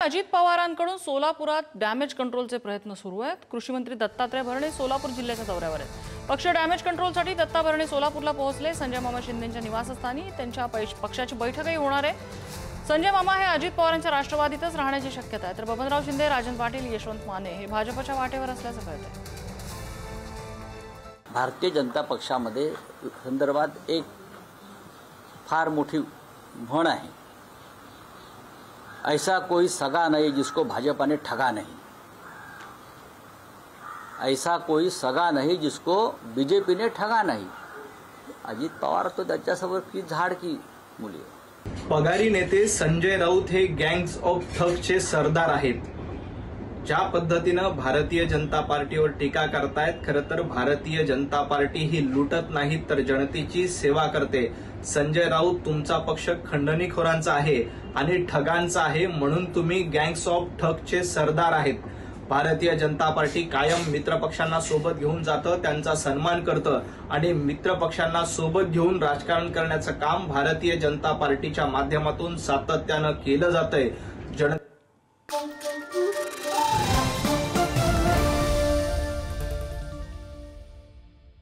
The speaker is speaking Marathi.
अजित पवारांकडून सोलापुरात डॅमेज कंट्रोलचे प्रयत्न सुरू आहेत। कृषी मंत्री दत्तात्रय भरणे सोलापूर जिल्ह्याच्या दौऱ्यावर आहेत। पक्ष डॅमेज कंट्रोलसाठी दत्ता भरणे सोलापूरला पोहोचले। संजय मामा शिंदेंच्या निवासस्थानी त्यांच्या पक्षाची बैठकही होणार आहे। संजय मामा हे अजित पवारांच्या राष्ट्रवादीतच राहण्याची शक्यता आहे, तर बबनराव शिंदे, राजन पाटील, यशवंत माने हे भाजपच्या वाटेवर असल्याचं कळतंय। भारतीय जनता पक्षामध्ये संदर्भात एक फार मोठी म्हण आहे, ऐसा कोई सगा नहीं जिसको भाजपा ने ठगा नहीं, ऐसा कोई सगा नहीं जिसको बीजेपी ने ठगा नहीं। अजित पवार तो त्याच्यासमोर की झाड की मुली। पगारी नेते संजय राऊत हे गँग्स ऑफ ठगचे सरदार आहेत। ज्या पद्धतीनं भारतीय जनता पार्टीवर टीका करतायत, खरं तर भारतीय जनता पार्टी ही लुटत नाही तर जनतेची सेवा करते। संजय राऊत, तुमचा पक्ष खंडणीखोरांचा आहे आणि ठगांचा आहे, म्हणून तुम्ही गँग्स ऑफ ठगचे सरदार आहेत। भारतीय जनता पार्टी कायम मित्रपक्षांना सोबत घेऊन जातं, त्यांचा सन्मान करतं आणि मित्रपक्षांना सोबत घेऊन राजकारण करण्याचं काम भारतीय जनता पार्टीच्या माध्यमातून सातत्यानं केलं जातंय।